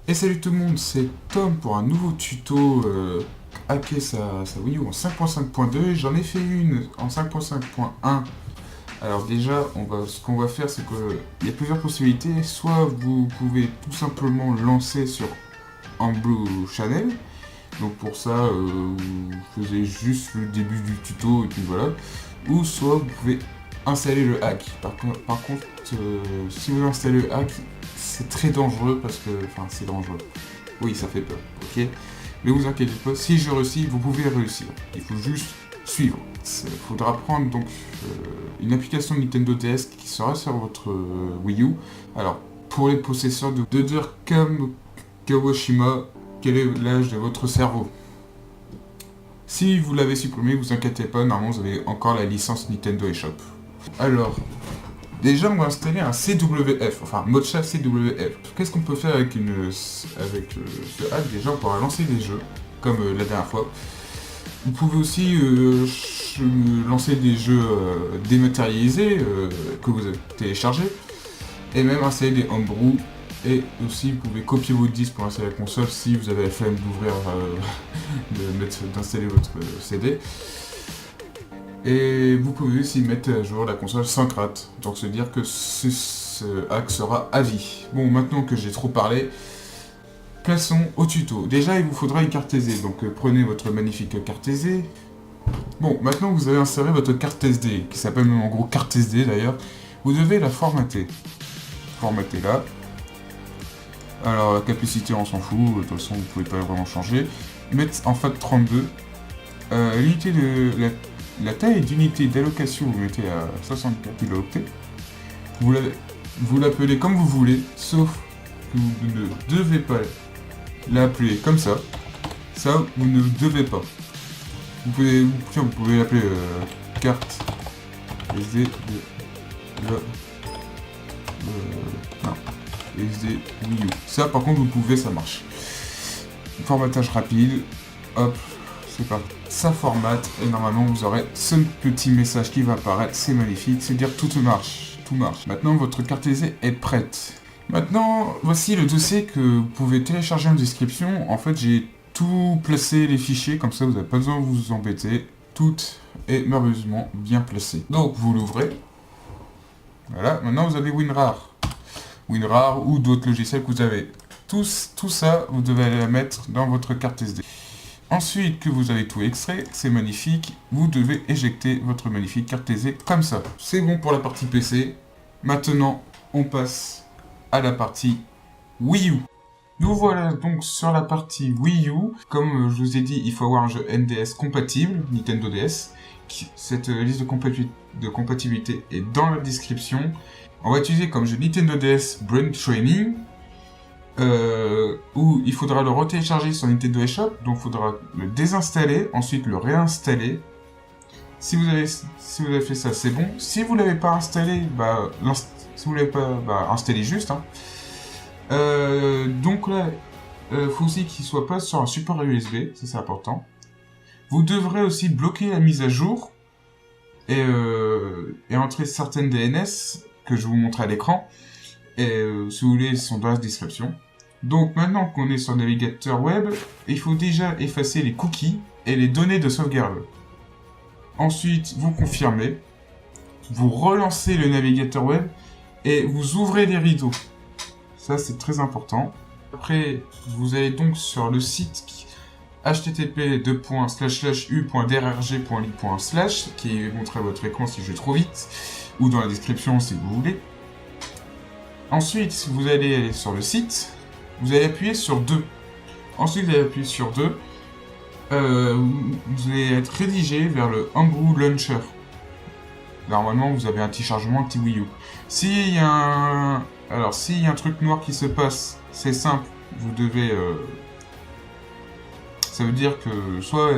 Et salut tout le monde, c'est Tom pour un nouveau tuto hacker sa Wii U en 5.5.2. J'en ai fait une en 5.5.1. Alors déjà, ce qu'on va faire, c'est qu'il y a plusieurs possibilités. Soit vous pouvez tout simplement lancer sur Homebrew Channel. Donc pour ça, vous faisiez juste le début du tuto et puis voilà. Ou soit vous pouvez installer le hack. Par contre, si vous installez le hack, c'est très dangereux parce que... Enfin, c'est dangereux. Oui, ça fait peur, ok. Mais vous inquiétez pas, si je réussis, vous pouvez réussir. Il faut juste suivre. Il faudra prendre donc une application Nintendo DS qui sera sur votre Wii U. Alors, pour les possesseurs de Durkheim Kawashima, quel est l'âge de votre cerveau? Si vous l'avez supprimé, vous inquiétez pas, normalement vous avez encore la licence Nintendo eShop. Alors, déjà on va installer un CWF, enfin Mocha CWF. Qu'est-ce qu'on peut faire avec ce hack? Déjà on pourra lancer des jeux, comme la dernière fois. Vous pouvez aussi lancer des jeux dématérialisés que vous avez téléchargés, et même installer des homebrew. Et aussi, vous pouvez copier votre disque pour installer la console si vous avez la flemme d'ouvrir, d'installer votre CD. Et vous pouvez aussi mettre à jour la console sans crainte. Donc, se dire que ce hack sera à vie. Bon, maintenant que j'ai trop parlé, passons au tuto. Déjà, il vous faudra une carte SD. Donc, prenez votre magnifique carte SD. Bon, maintenant vous avez inséré votre carte SD, qui s'appelle en gros carte SD d'ailleurs. Vous devez la formater. Formater là. Alors la capacité on s'en fout, de toute façon vous pouvez pas vraiment changer. Mettre en FAT32. L'unité de la taille d'unité d'allocation vous mettez à 64 kilooctets. Vous l'appelez comme vous voulez, sauf que vous ne devez pas l'appeler comme ça. Ça vous ne devez pas. Vous pouvez l'appeler carte SD de non. SD Wii U. Ça par contre vous pouvez, ça marche. Formatage rapide, hop, c'est parti. Ça formate et normalement vous aurez ce petit message qui va apparaître, c'est magnifique, c'est dire tout marche, tout marche. Maintenant votre carte SD est prête. Maintenant voici le dossier que vous pouvez télécharger en description. En fait j'ai tout placé les fichiers, comme ça vous n'avez pas besoin de vous embêter. Tout est merveilleusement bien placé. Donc vous l'ouvrez. Voilà, maintenant vous avez WinRAR ou d'autres logiciels que vous avez. Tout ça, vous devez aller la mettre dans votre carte SD. Ensuite que vous avez tout extrait, c'est magnifique, vous devez éjecter votre magnifique carte SD comme ça. C'est bon pour la partie PC. Maintenant, on passe à la partie Wii U. Nous voilà donc sur la partie Wii U. Comme je vous ai dit, il faut avoir un jeu NDS compatible, Nintendo DS. Cette liste de compatibilité est dans la description. On va utiliser comme jeu Nintendo DS Brain Training, où il faudra le retélécharger sur Nintendo eShop, donc il faudra le désinstaller, ensuite le réinstaller. Si vous avez fait ça, c'est bon. Si vous l'avez pas installé, installez juste. Hein. Donc là, faut aussi qu'il soit pas sur un support USB, ça c'est important. Vous devrez aussi bloquer la mise à jour et entrer certaines DNS que je vous montre à l'écran. Et si vous voulez, ils sont dans la description. Donc maintenant qu'on est sur le navigateur web, il faut déjà effacer les cookies et les données de sauvegarde. Ensuite, vous confirmez, vous relancez le navigateur web et vous ouvrez les rideaux. Ça, c'est très important. Après, vous allez donc sur le site http://u.drrg.lib./ qui est montré à votre écran si je vais trop vite, ou dans la description si vous voulez. Ensuite, vous allez aller sur le site, vous allez appuyer sur 2. Ensuite, vous allez appuyer sur 2. Vous allez être rédigé vers le Homebrew Launcher. Normalement, vous avez un petit chargement, un petit Wii U. S'il y a un truc noir qui se passe, c'est simple, vous devez... ça veut dire que soit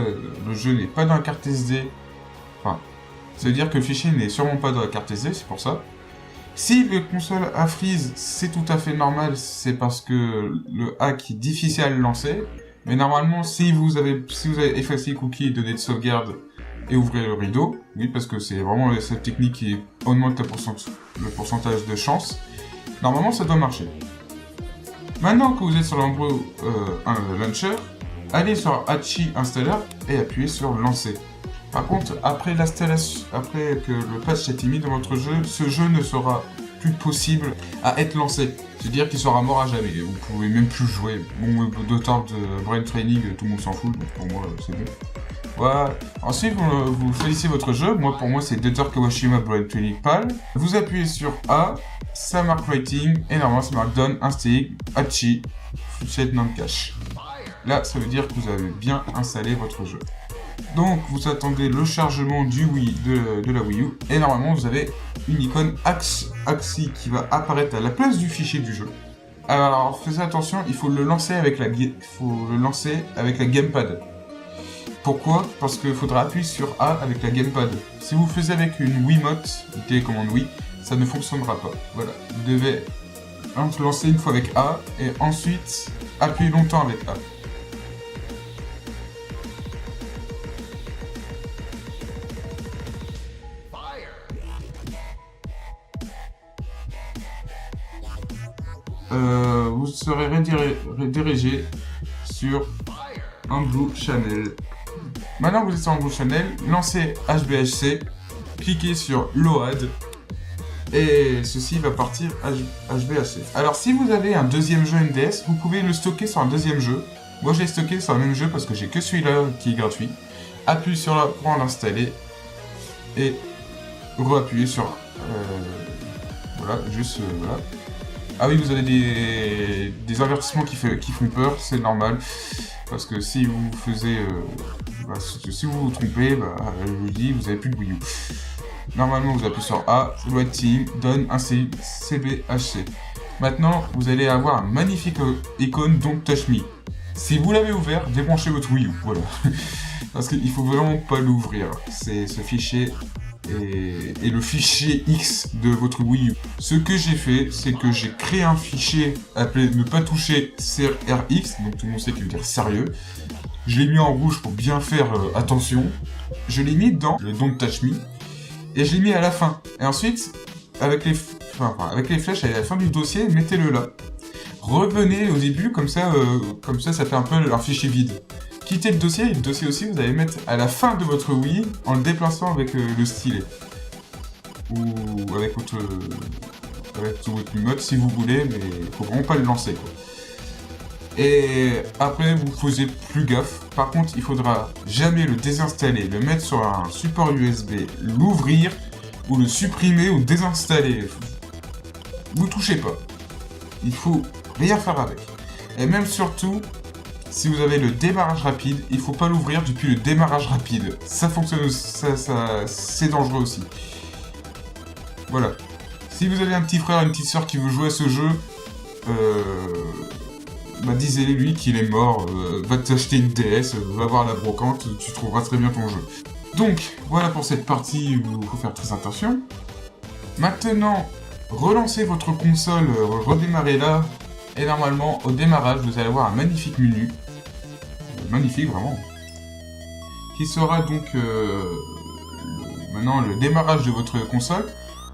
le jeu n'est pas dans la carte SD, enfin, ça veut dire que le fichier n'est sûrement pas dans la carte SD, c'est pour ça. Si le console a freeze, c'est tout à fait normal, c'est parce que le hack est difficile à le lancer. Mais normalement, si vous avez effacé les cookies et donné de sauvegarde et ouvrez le rideau, oui, parce que c'est vraiment cette technique qui augmente le pourcentage de chance, normalement ça doit marcher. Maintenant que vous êtes sur l'Ambro Launcher, allez sur Hachi Installer et appuyez sur Lancer. Par contre, après l'installation, après que le patch ait été mis dans votre jeu, ce jeu ne sera plus possible à être lancé. C'est-à-dire qu'il sera mort à jamais. Vous pouvez même plus jouer. Bon, d'autant de Brain Training, tout le monde s'en fout, donc pour moi, c'est bon. Voilà. Ensuite, vous choisissez votre jeu. Pour moi, c'est Dr. Kawashima Brain Training PAL. Vous appuyez sur A, ça marque Rating, et normalement, ça marque Done, Instig, Hachi, Set Non Cache. Là, ça veut dire que vous avez bien installé votre jeu. Donc, vous attendez le chargement du de la Wii U, et normalement, vous avez une icône Axi qui va apparaître à la place du fichier du jeu. Alors, faites attention, il faut le lancer avec la gamepad. Pourquoi? Parce qu'il faudra appuyer sur A avec la gamepad. Si vous faites avec une Wiimote, une télécommande Wii, ça ne fonctionnera pas. Voilà, vous devez lancer une fois avec A, et ensuite appuyer longtemps avec A. Vous serez redirigé sur Blue Channel. Maintenant que vous êtes sur Blue Channel, lancez HBHC, cliquez sur Load et ceci va partir HBHC. Alors si vous avez un deuxième jeu NDS, vous pouvez le stocker sur un deuxième jeu. Moi je l'ai stocké sur le même jeu parce que j'ai que celui-là qui est gratuit. Appuyez sur là pour l'installer et re-appuyez sur voilà, juste voilà. Ah oui, vous avez des avertissements qui font peur, c'est normal. Parce que si vous si vous vous trompez, je vous dis, vous n'avez plus de Wii U. Normalement, vous appuyez sur A, Writing, Done, ainsi CBHC. Maintenant, vous allez avoir un magnifique icône Don't Touch Me. Si vous l'avez ouvert, débranchez votre Wii U, voilà. Parce qu'il faut vraiment pas l'ouvrir. C'est ce fichier et le fichier X de votre Wii U. Ce que j'ai fait, c'est que j'ai créé un fichier appelé ne pas toucher CRX, donc tout le monde sait qu'il veut dire sérieux. Je l'ai mis en rouge pour bien faire attention. Je l'ai mis dans le Don't Touch Me et je l'ai mis à la fin. Et ensuite, avec les flèches à la fin du dossier, mettez-le là. Revenez au début, comme ça, ça fait un peu un fichier vide. Quittez le dossier, et le dossier aussi, vous allez mettre à la fin de votre Wii en le déplaçant avec le stylet. Ou avec votre Wiimote si vous voulez, mais il faut vraiment pas le lancer, quoi. Et après, vous faisiez plus gaffe. Par contre, il faudra jamais le désinstaller, le mettre sur un support USB, l'ouvrir, ou le supprimer ou désinstaller. Vous touchez pas. Il faut rien faire avec. Et même surtout, si vous avez le démarrage rapide, il faut pas l'ouvrir depuis le démarrage rapide. Ça fonctionne, c'est dangereux aussi. Voilà. Si vous avez un petit frère, une petite soeur qui veut jouer à ce jeu, disez-lui lui qu'il est mort, va t'acheter une DS, va voir la brocante, tu trouveras très bien ton jeu. Donc, voilà pour cette partie où il faut faire très attention. Maintenant, relancez votre console, redémarrez-la, et normalement, au démarrage, vous allez avoir un magnifique menu. Magnifique, vraiment. Qui sera donc maintenant le démarrage de votre console.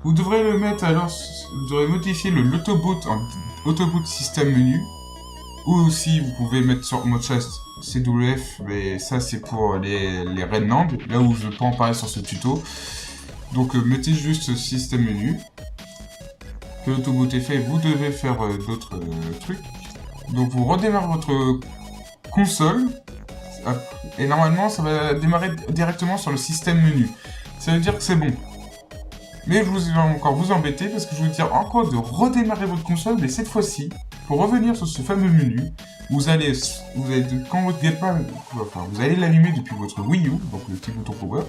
Vous devrez le mettre alors, vous devrez modifier l'autoboot en autoboot système menu. Ou aussi, vous pouvez mettre sur mode chasse CWF, mais ça c'est pour les Renland, là où je peux en parler sur ce tuto. Donc mettez juste système menu. Que l'autoboot est fait, vous devez faire d'autres trucs. Donc vous redémarrez votre console, et normalement ça va démarrer directement sur le système menu. Ça veut dire que c'est bon. Mais je vais encore vous embêter parce que je vais vous dire encore de redémarrer votre console, mais cette fois-ci, pour revenir sur ce fameux menu, vous allez l'allumer depuis votre Wii U, donc le petit bouton power,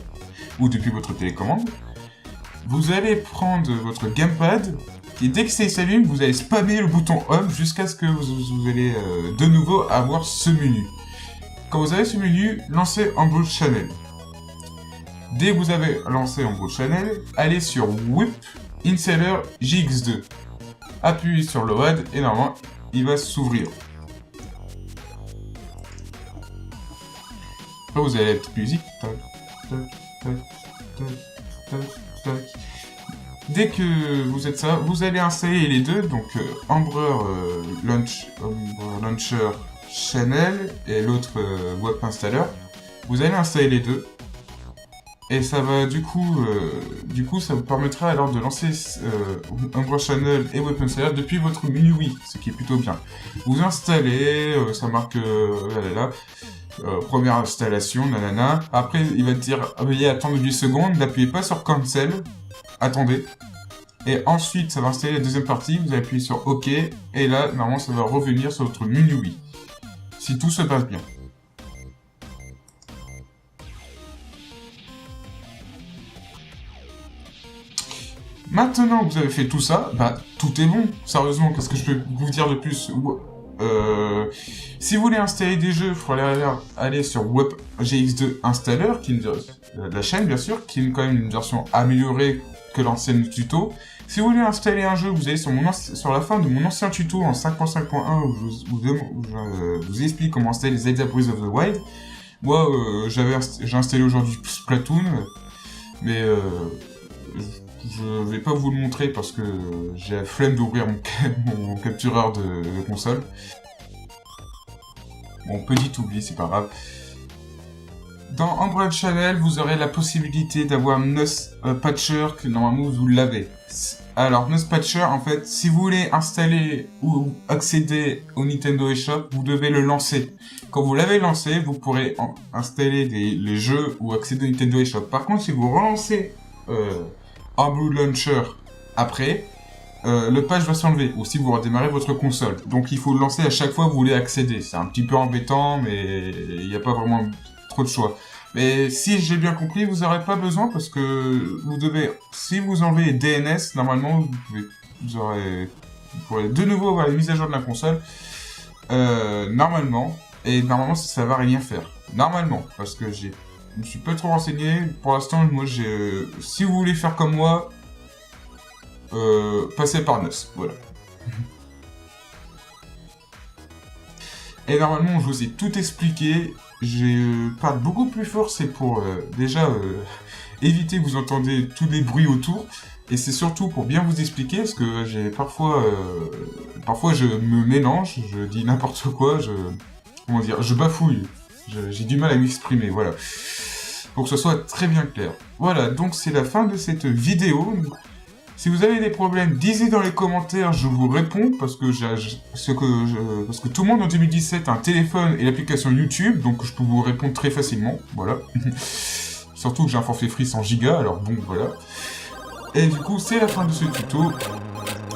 ou depuis votre télécommande. Vous allez prendre votre gamepad, et dès que ça s'allume, vous allez spammer le bouton home jusqu'à ce que vous allez de nouveau avoir ce menu. Quand vous avez ce menu, lancez Humble Channel. Dès que vous avez lancé Humble Channel, allez sur Whip Inseller JX2. Appuyez sur Load et normalement, il va s'ouvrir. Après, vous avez la petite musique. Tac, tac, tac, tac, tac, tac. Dès que vous êtes ça, vous allez installer les deux, donc Emperor Launcher Channel et l'autre Web Installer. Vous allez installer les deux. Et ça va du coup, ça vous permettra alors de lancer Emperor Channel et Web Installer depuis votre menu Wii, ce qui est plutôt bien. Vous installez, ça marque première installation, nanana. Après, il va te dire veuillez attendre 8 secondes, n'appuyez pas sur Cancel, attendez. Et ensuite, ça va installer la deuxième partie, vous allez appuyer sur OK, et là, normalement, ça va revenir sur votre menu Wii. Si tout se passe bien. Maintenant que vous avez fait tout ça, bah, tout est bon. Sérieusement, qu'est-ce que je peux vous dire de plus? Si vous voulez installer des jeux, il faut aller sur WebGX2 Installer, qui est de la chaîne, bien sûr, qui est quand même une version améliorée que l'ancienne tuto. Si vous voulez installer un jeu, vous allez sur la fin de mon ancien tuto en 5.5.1 où je vous explique comment installer les Zelda Breath of the Wild. Moi, j'ai installé aujourd'hui Splatoon, mais je vais pas vous le montrer parce que j'ai la flemme d'ouvrir mon captureur de console. Bon, petit oubli, c'est pas grave. Dans Emperor Channel, vous aurez la possibilité d'avoir Patcher, que normalement vous l'avez. Alors, Patcher, en fait, si vous voulez installer ou accéder au Nintendo eShop, vous devez le lancer. Quand vous l'avez lancé, vous pourrez installer les jeux ou accéder au Nintendo eShop. Par contre, si vous relancez Emperor Launcher après, le patch va s'enlever, ou si vous redémarrez votre console. Donc il faut le lancer à chaque fois que vous voulez accéder. C'est un petit peu embêtant, mais il n'y a pas vraiment trop de choix. Mais si j'ai bien compris, vous n'aurez pas besoin parce que vous devez, si vous enlevez DNS, normalement vous pourrez de nouveau avoir les mises à jour de la console. Normalement, et normalement ça va rien faire. Normalement, parce que je me suis pas trop renseigné. Pour l'instant, moi si vous voulez faire comme moi, passez par NES, voilà. Et normalement, je vous ai tout expliqué. Je parle beaucoup plus fort, c'est pour déjà éviter que vous entendez tous les bruits autour. Et c'est surtout pour bien vous expliquer, parce que j'ai parfois je me mélange, je dis n'importe quoi, je bafouille. J'ai du mal à m'exprimer, voilà. Pour que ce soit très bien clair. Voilà, donc c'est la fin de cette vidéo. Si vous avez des problèmes, dites-les dans les commentaires, je vous réponds, parce que tout le monde en 2017 a un téléphone et l'application YouTube, donc je peux vous répondre très facilement, voilà. Surtout que j'ai un forfait free 100 Go, alors bon, voilà. Et du coup, c'est la fin de ce tuto.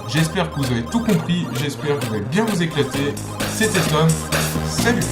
J'espère que vous avez tout compris, j'espère que vous allez bien vous éclater. C'était Tom, salut!